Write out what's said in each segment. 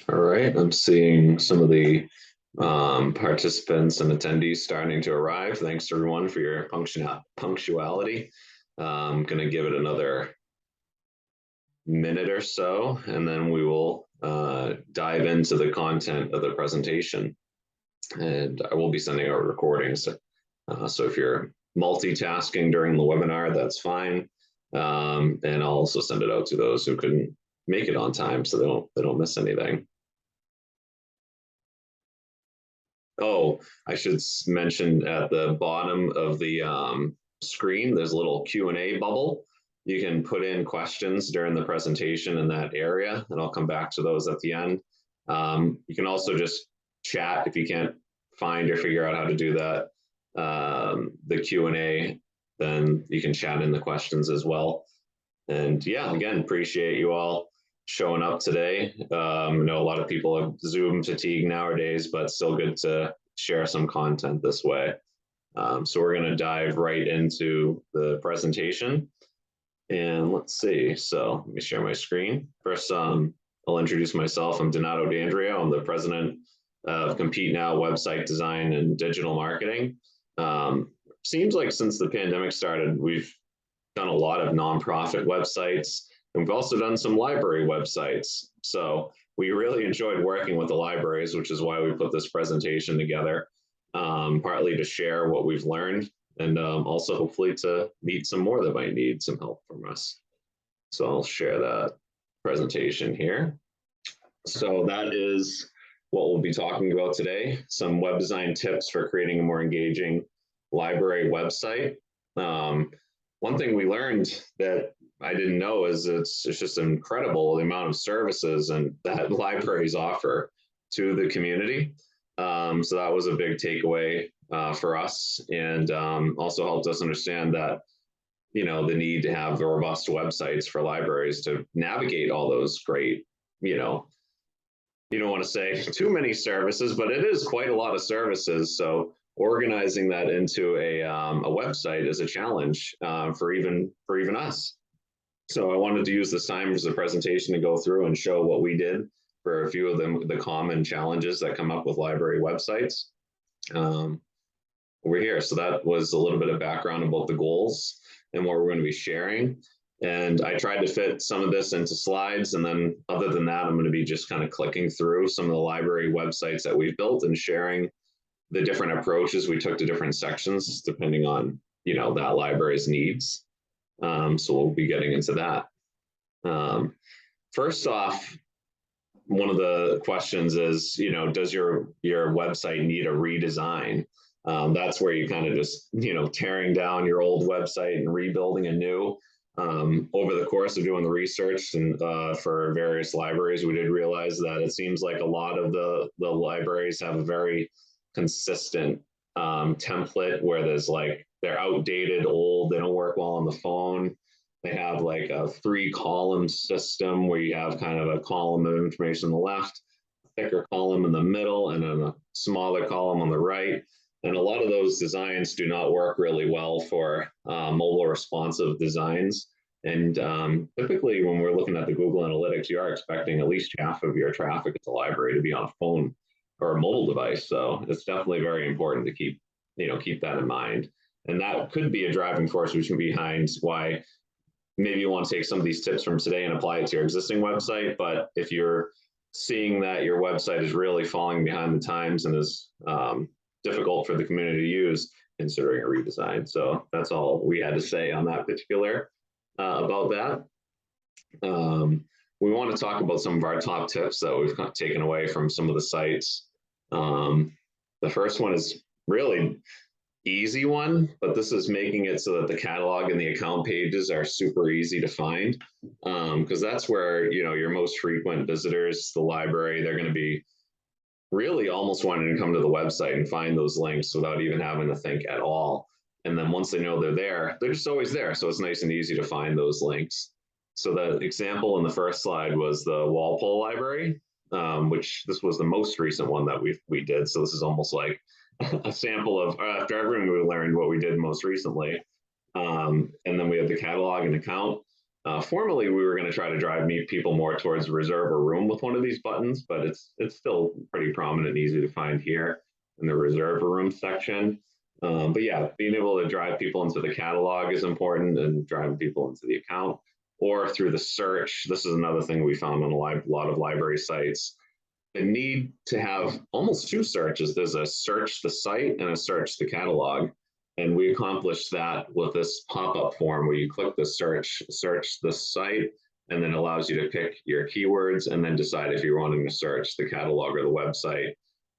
All right, I'm seeing some of the participants and attendees starting to arrive. Thanks everyone for your punctuality. I'm going to give it another minute or so, and then we will dive into the content of the presentation. And I will be sending out recordings. So if you're multitasking during the webinar, that's fine. And I'll also send it out to those who couldn't make it on time so they don't miss anything. Oh, I should mention at the bottom of the screen, there's a little Q&A bubble. You can put in questions during the presentation in that area, and I'll come back to those at the end. You can also just chat if you can't find or figure out how to do that. The Q&A, then you can chat in the questions as well. And yeah, again, appreciate you all showing up today. I know a lot of people have Zoom fatigue nowadays, but still good to share some content this way. So we're going to dive right into the presentation. And let's see. So let me share my screen. First, I'll introduce myself. I'm Donato D'Andrea. I'm the president of Compete Now website design and digital marketing. Seems like since the pandemic started, we've done a lot of nonprofit websites. And we've also done some library websites. So we really enjoyed working with the libraries, which is why we put this presentation together, partly to share what we've learned and also hopefully to meet some more that might need some help from us. So I'll share that presentation here. So that is what we'll be talking about today, some web design tips for creating a more engaging library website. One thing we learned that I didn't know is it's just incredible the amount of services and that libraries offer to the community. So that was a big takeaway for us, and also helped us understand that, you know, the need to have robust websites for libraries to navigate all those great, you know, you don't want to say too many services, but it is quite a lot of services. So organizing that into a website is a challenge for even us. So I wanted to use this time as a presentation to go through and show what we did for a few of the common challenges that come up with library websites over here. So that was a little bit of background about the goals and what we're going to be sharing. And I tried to fit some of this into slides. And then other than that, I'm going to be just kind of clicking through some of the library websites that we've built and sharing the different approaches we took to different sections, depending on, you know, that library's needs. So we'll be getting into that. First off, one of the questions is, you know, does your website need a redesign? That's where you kind of just, you know, tearing down your old website and rebuilding a new. Over the course of doing the research and for various libraries, we did realize that it seems like a lot of the libraries have a very consistent template where there's like, they're outdated, old, they don't work well on the phone. They have like a 3-column system where you have kind of a column of information on the left, a thicker column in the middle, and then a smaller column on the right. And a lot of those designs do not work really well for mobile responsive designs. And typically when we're looking at the Google Analytics, you are expecting at least half of your traffic at the library to be on a phone or a mobile device. So it's definitely very important to keep that in mind. And that could be a driving force which can be behind why maybe you want to take some of these tips from today and apply it to your existing website. But if you're seeing that your website is really falling behind the times and is difficult for the community to use, considering a redesign. So that's all we had to say on that particular about that. We want to talk about some of our top tips that we've taken away from some of the sites. The first one is really easy one, but this is making it so that the catalog and the account pages are super easy to find, because that's where, you know, your most frequent visitors to the library, they're going to be really almost wanting to come to the website and find those links without even having to think at all. And then once they know they're there, they're just always there. So it's nice and easy to find those links. So the example in the first slide was the Walpole Library, which this was the most recent one that we did. So this is almost like a sample of after everything we learned what we did most recently. And then we have the catalog and account. Formerly, we were going to try to drive people more towards reserve a room with one of these buttons, but it's still pretty prominent and easy to find here in the reserve a room section. But yeah, being able to drive people into the catalog is important, and driving people into the account or through the search. This is another thing we found on a lot of library sites. They need to have almost two searches. There's a search the site and a search the catalog. And we accomplished that with this pop-up form where you click the search the site, and then it allows you to pick your keywords and then decide if you're wanting to search the catalog or the website.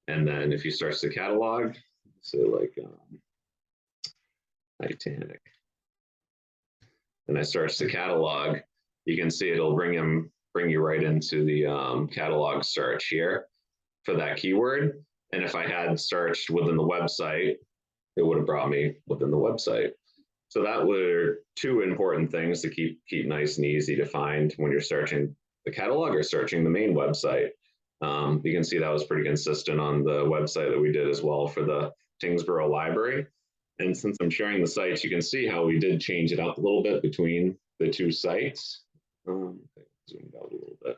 And then if you search the catalog, say like Titanic, and I search the catalog, you can see it'll bring you right into the catalog search here for that keyword. And if I had searched within the website, it would have brought me within the website. So that were two important things to keep nice and easy to find when you're searching the catalog or searching the main website. You can see that was pretty consistent on the website that we did as well for the Tyngsboro Library. And since I'm sharing the sites, you can see how we did change it up a little bit between the two sites. Zoom out a little bit.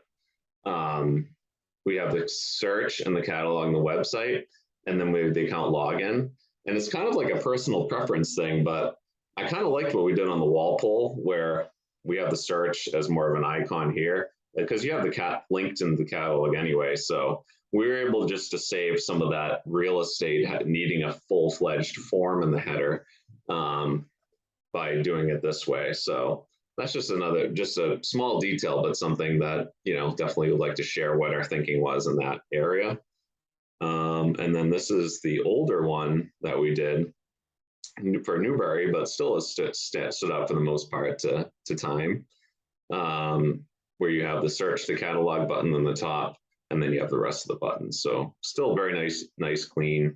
We have the search and the catalog and the website, and then we have the account login. And it's kind of like a personal preference thing, but I kind of liked what we did on the Walpole, where we have the search as more of an icon here, because you have the cat linked in the catalog anyway. So we were able just to save some of that real estate needing a full-fledged form in the header by doing it this way. So that's just a small detail, but something that, definitely would like to share what our thinking was in that area. And then this is the older one that we did for Newberry, but still has stood up for the most part to time, where you have the search the catalog button on the top, and then you have the rest of the buttons. So still very nice, clean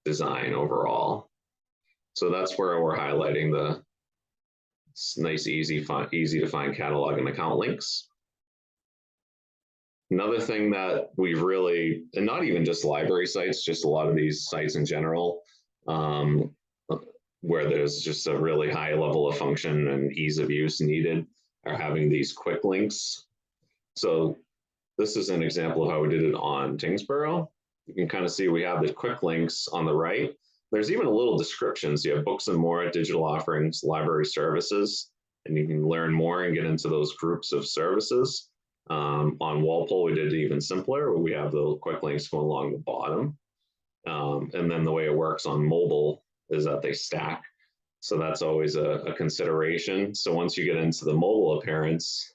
design overall. So that's where we're highlighting the nice, easy to find catalog and account links. Another thing that we've really, and not even just library sites, just a lot of these sites in general, where there's just a really high level of function and ease of use needed, are having these quick links. So this is an example of how we did it on Tyngsboro. You can kind of see we have the quick links on the right. There's even a little description. So you have books and more, digital offerings, library services, and you can learn more and get into those groups of services. On Walpole, we did it even simpler, where we have the quick links going along the bottom. And then the way it works on mobile is that they stack. So that's always a consideration. So once you get into the mobile appearance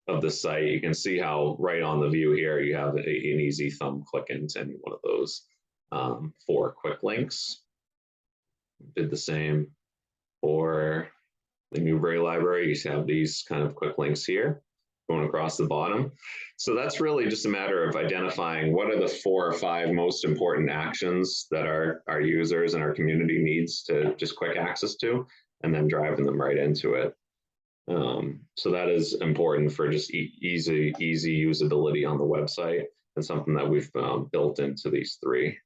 of the site, you can see how right on the view here, you have an easy thumb click into any one of those 4 quick links. Did the same for the Newberry Library. You have these kind of quick links here going across the bottom. So that's really just a matter of identifying what are the 4 or 5 most important actions that our users and our community needs to just quick access to, and then driving them right into it. So that is important for just easy usability on the website, and something that we've built into these 3.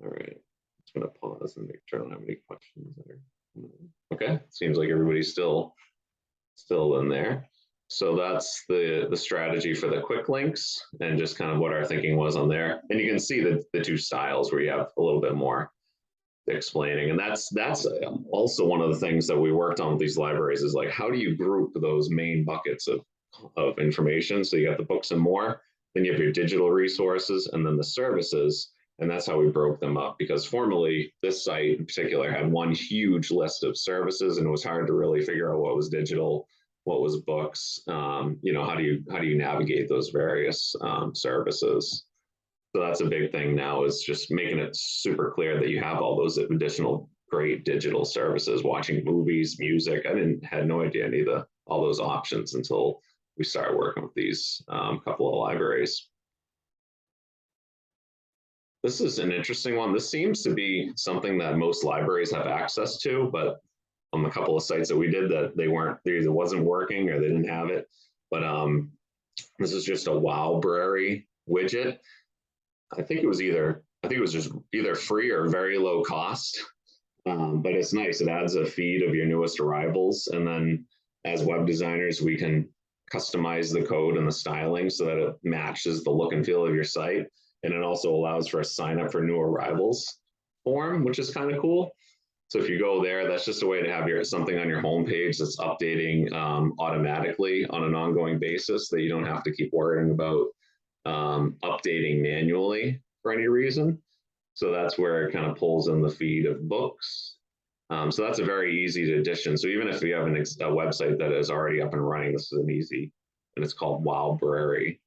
All right, I'm just gonna pause and make sure I don't have any questions there. Okay, seems like everybody's still in there. So that's the strategy for the quick links, and just kind of what our thinking was on there. And you can see the 2 styles where you have a little bit more explaining. And that's also one of the things that we worked on with these libraries, is like, how do you group those main buckets of information? So you have the books and more, then you have your digital resources, and then the services. And that's how we broke them up, because formerly this site in particular had one huge list of services, and it was hard to really figure out what was digital, what was books. How do you navigate those various services? So that's a big thing now, is just making it super clear that you have all those additional great digital services, watching movies, music. I had no idea any of all those options until we started working with these couple of libraries. This is an interesting one. This seems to be something that most libraries have access to, but on the couple of sites that we did, that they either wasn't working or they didn't have it. But this is just a Wowbrary widget. I think it was just either free or very low cost, but it's nice. It adds a feed of your newest arrivals, and then as web designers, we can customize the code and the styling so that it matches the look and feel of your site. And it also allows for a sign up for new arrivals form, which is kind of cool. So if you go there, that's just a way to have something on your homepage that's updating automatically on an ongoing basis, that you don't have to keep worrying about updating manually for any reason. So that's where it kind of pulls in the feed of books. So that's a very easy addition. So even if you have a website that is already up and running, this is an easy, and it's called Wowbrary.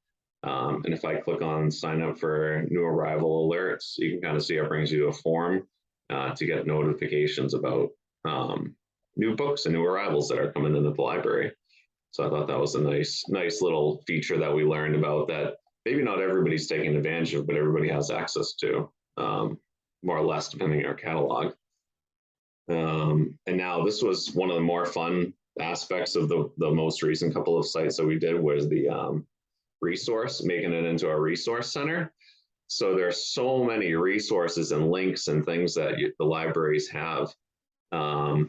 And if I click on sign up for new arrival alerts, you can kind of see it brings you to a form to get notifications about new books and new arrivals that are coming into the library. So I thought that was a nice little feature that we learned about that maybe not everybody's taking advantage of, but everybody has access to, more or less, depending on our catalog. And now this was one of the more fun aspects of the most recent couple of sites that we did, was the resource, making it into a resource center. So there's so many resources and links and things that the libraries have to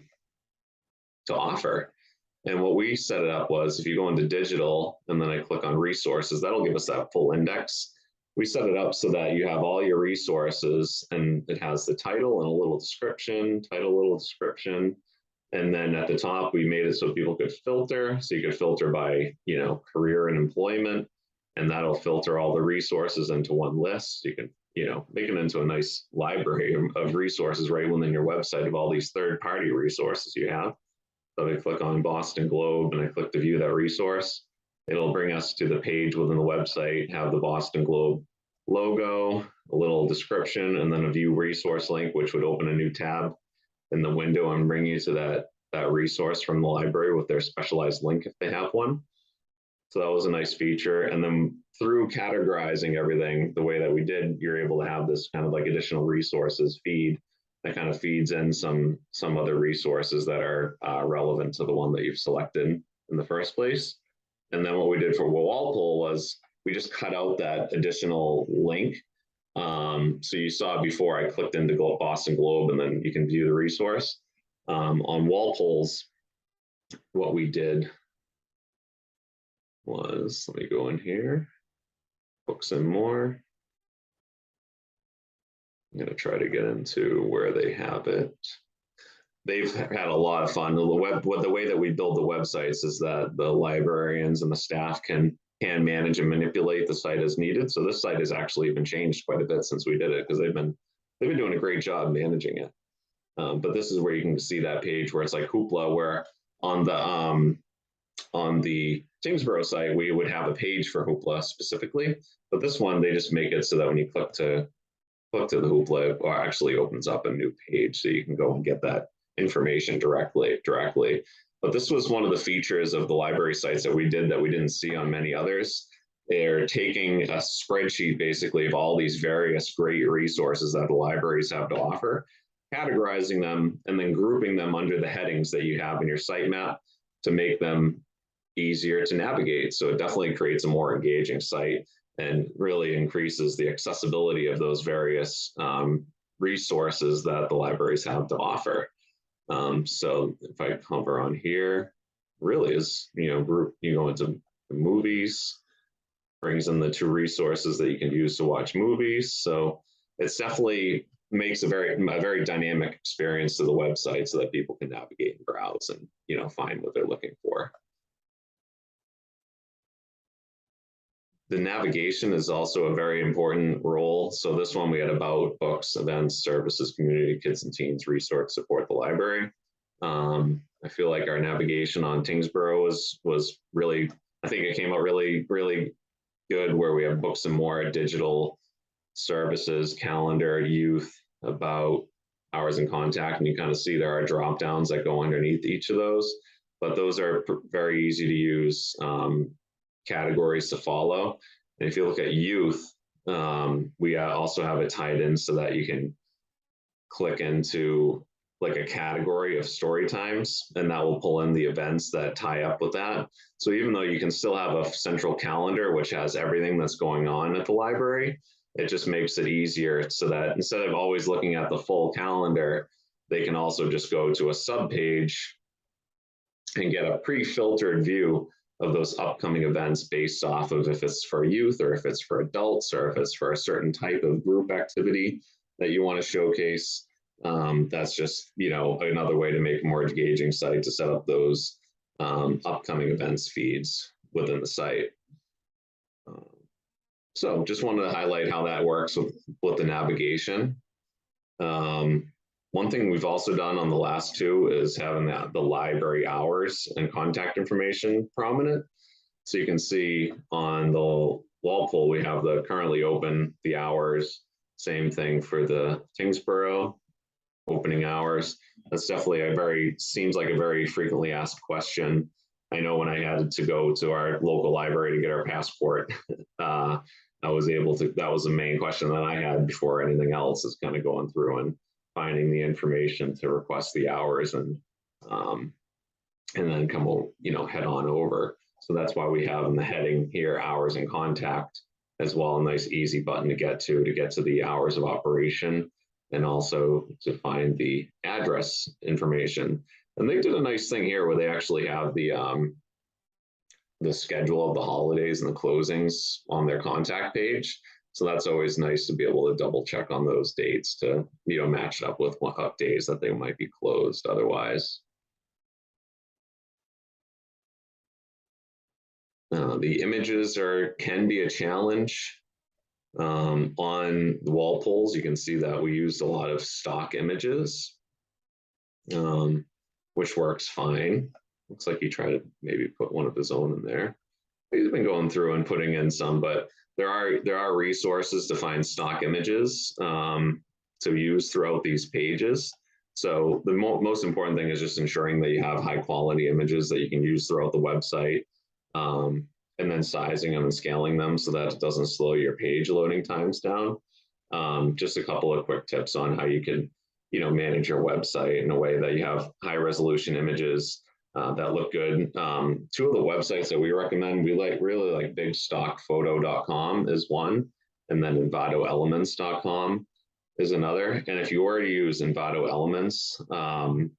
offer. And what we set it up was, if you go into digital and then I click on resources, that'll give us that full index. We set it up so that you have all your resources, and it has the title and a little description, and then at the top, we made it so people could filter. So you could filter by, career and employment, and that'll filter all the resources into one list. You can, make it into a nice library of resources right within your website of all these third-party resources you have. So I click on Boston Globe and I click to view that resource. It'll bring us to the page within the website, have the Boston Globe logo, a little description, and then a view resource link, which would open a new tab in the window and bring you to that resource from the library with their specialized link if they have one. So that was a nice feature. And then through categorizing everything the way that we did, you're able to have this kind of like additional resources feed that kind of feeds in some other resources that are relevant to the one that you've selected in the first place. And then what we did for Walpole was we just cut out that additional link. So you saw before I clicked into Boston Globe, and then you can view the resource. On Walpole's, what we did was, let me go in here, books and more. I'm going to try to get into where they have it. They've had a lot of fun. The way that we build the websites is that the librarians and the staff can manage and manipulate the site as needed. So this site has actually been changed quite a bit since we did it, because they've been doing a great job managing it. But this is where you can see that page where it's like Hoopla, where on the Tingsboro site we would have a page for Hoopla specifically, but this one they just make it so that when you click to the Hoopla, it actually opens up a new page, so you can go and get that information directly. But this was one of the features of the library sites that we did that we didn't see on many others. They're taking a spreadsheet basically of all these various great resources that the libraries have to offer, categorizing them, and then grouping them under the headings that you have in your sitemap to make them easier to navigate. So it definitely creates a more engaging site and really increases the accessibility of those various resources that the libraries have to offer. So if I hover on here, really is, group, you go into the movies, brings in the 2 resources that you can use to watch movies. So it's definitely makes a very dynamic experience to the website so that people can navigate and browse and, find what they're looking for. The navigation is also a very important role. So this one we had about, books, events, services, community, kids and teens, resource, support the library. I feel like our navigation on Tingsboro was really, I think it came out really, really good, where we have books and more, digital, services, calendar, youth, about, hours in contact, and you kind of see there are drop downs that go underneath each of those, but those are very easy to use categories to follow. And if you look at youth, we also have it tied in so that you can click into like a category of story times, and that will pull in the events that tie up with that. So even though you can still have a central calendar, which has everything that's going on at the library, it just makes it easier so that instead of always looking at the full calendar, they can also just go to a sub page and get a pre-filtered view of those upcoming events based off of if it's for youth or if it's for adults or if it's for a certain type of group activity that you want to showcase. That's just, another way to make a more engaging site to set up those upcoming events feeds within the site. So just wanted to highlight how that works with the navigation. One thing we've also done on the last two is having the library hours and contact information prominent. So you can see on the Walpole, we have the currently open, the hours, same thing for the Tingsboro opening hours. That's definitely seems like a very frequently asked question. I know when I had to go to our local library to get our passport, that was the main question that I had before anything else, is kind of going through and finding the information to request the hours and then come, head on over. So that's why we have in the heading here, hours and contact, as well, a nice easy button to get to the hours of operation and also to find the address information. And they did a nice thing here where they actually have the schedule of the holidays and the closings on their contact page. So that's always nice to be able to double check on those dates to, match it up with what days that they might be closed otherwise. The images can be a challenge. On the Walpoles, you can see that we used a lot of stock images, which works fine. Looks like he tried to maybe put one of his own in there. He's been going through and putting in some, but there are resources to find stock images to use throughout these pages. So the most important thing is just ensuring that you have high quality images that you can use throughout the website, and then sizing them and scaling them so that it doesn't slow your page loading times down. Just a couple of quick tips on how you can, manage your website in a way that you have high resolution images that look good. Two of the websites that we recommend, we really like bigstockphoto.com is one, and then envatoelements.com is another. And if you already use Envato Elements,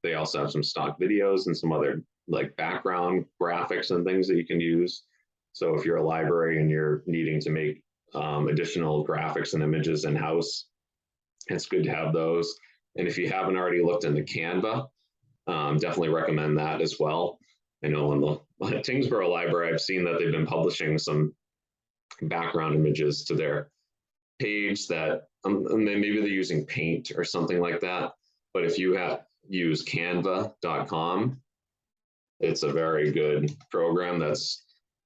they also have some stock videos and some other like background graphics and things that you can use. So if you're a library and you're needing to make additional graphics and images in-house, it's good to have those. And if you haven't already looked into Canva, definitely recommend that as well. I know on the Tingsboro Library, I've seen that they've been publishing some background images to their page that maybe they're using Paint or something like that. But if you use canva.com, it's a very good program that's,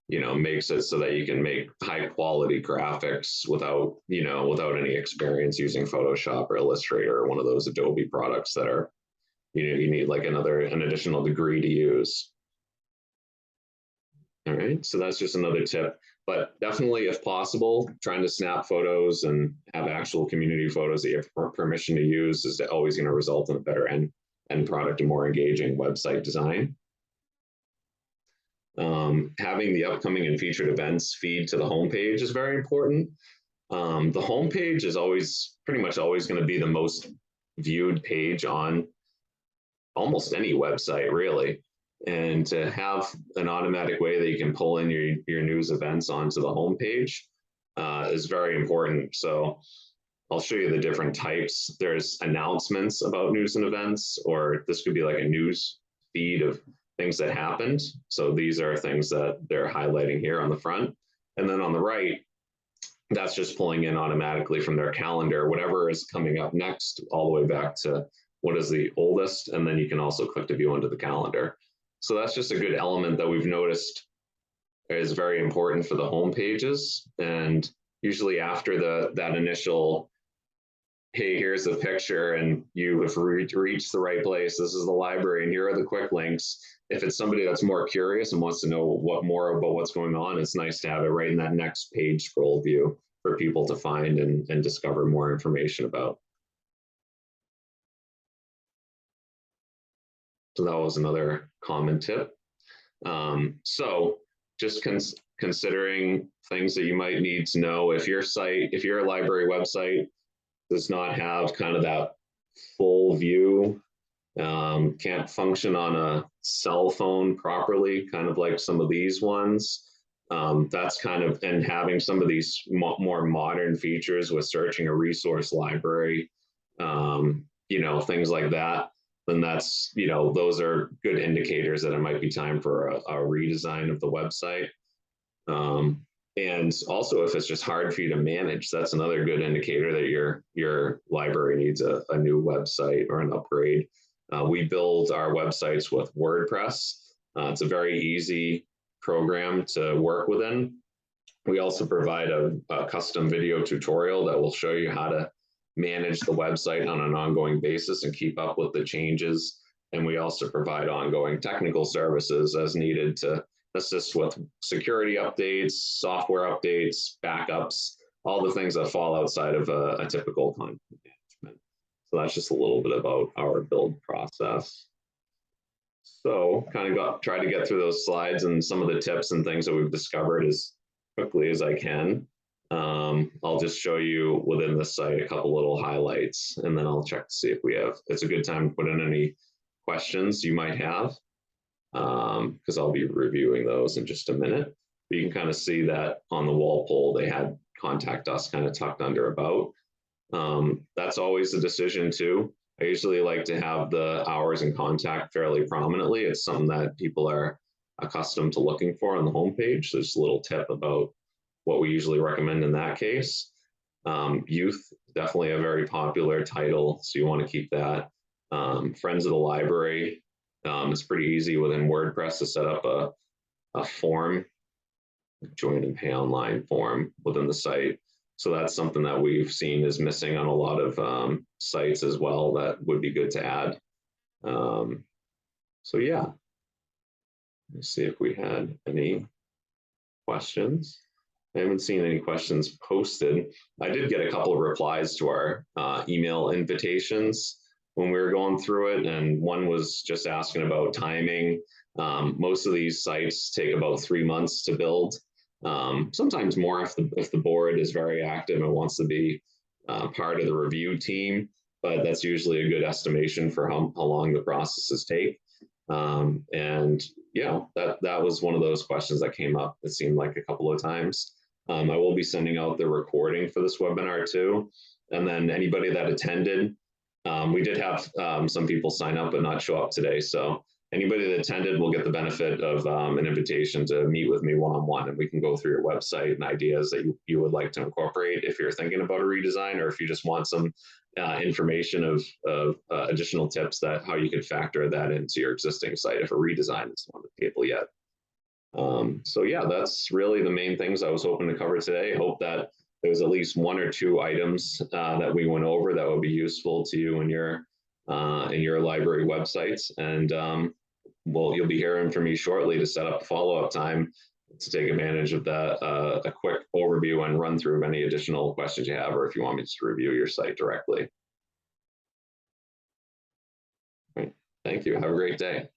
makes it so that you can make high quality graphics without any experience using Photoshop or Illustrator or one of those Adobe products that are, you need like an additional degree to use. All right, so that's just another tip. But definitely, if possible, trying to snap photos and have actual community photos that you have permission to use is always going to result in a better end product and more engaging website design. Having the upcoming and featured events feed to the homepage is very important. The homepage is pretty much always going to be the most viewed page on almost any website, really. And to have an automatic way that you can pull in your news events onto the homepage is very important. So I'll show you the different types. There's announcements about news and events, or this could be like a news feed of things that happened. So these are things that they're highlighting here on the front. And then on the right, that's just pulling in automatically from their calendar, whatever is coming up next, all the way back to what is the oldest. And then you can also click to view into the calendar. So that's just a good element that we've noticed is very important for the home pages. And usually after that initial, hey, here's the picture and you have reached the right place, this is the library and here are the quick links. If it's somebody that's more curious and wants to know more about what's going on, it's nice to have it right in that next page scroll view for people to find and discover more information about. So that was another common tip. So just considering things that you might need to know if your library website does not have kind of that full view Can't function on a cell phone properly, kind of like some of these ones. That's kind of, and having some of these more modern features with searching a resource library, things like that, then that's, those are good indicators that it might be time for a redesign of the website. And also, if it's just hard for you to manage, that's another good indicator that your library needs a new website or an upgrade. We build our websites with WordPress. It's a very easy program to work within. We also provide a custom video tutorial that will show you how to manage the website on an ongoing basis and keep up with the changes. And we also provide ongoing technical services as needed to assist with security updates, software updates, backups, all the things that fall outside of a typical content management. So that's just a little bit about our build process. So kind of try to get through those slides and some of the tips and things that we've discovered as quickly as I can. I'll just show you within the site a couple little highlights, and then I'll check to see if it's a good time to put in any questions you might have, because I'll be reviewing those in just a minute. But you can kind of see that on the wall poll, they had contact us kind of tucked under about. That's always a decision too. I usually like to have the hours and contact fairly prominently. It's something that people are accustomed to looking for on the homepage. So just a little tip about what we usually recommend in that case. Youth, definitely a very popular title, so you want to keep that. Friends of the library, it's pretty easy within WordPress to set up a form, join and pay online form within the site. So that's something that we've seen is missing on a lot of sites as well that would be good to add. So yeah, let's see if we had any questions. I haven't seen any questions posted. I did get a couple of replies to our email invitations when we were going through it, and one was just asking about timing. Most of these sites take about 3 months to build. Sometimes more if the board is very active and wants to be part of the review team, but that's usually a good estimation for how long the processes take. And yeah, that was one of those questions that came up, it seemed like a couple of times. I will be sending out the recording for this webinar too. And then anybody that attended, we did have some people sign up but not show up today. So anybody that attended will get the benefit of an invitation to meet with me one-on-one, and we can go through your website and ideas that you would like to incorporate if you're thinking about a redesign, or if you just want some information of additional tips that how you could factor that into your existing site if a redesign is on the table yet. So yeah, that's really the main things I was hoping to cover today. I hope that there was at least 1 or 2 items that we went over that would be useful to you in your library websites. And you'll be hearing from me shortly to set up a follow-up time to take advantage of that, a quick overview and run through of any additional questions you have, or if you want me to review your site directly. All right. Thank you. Have a great day.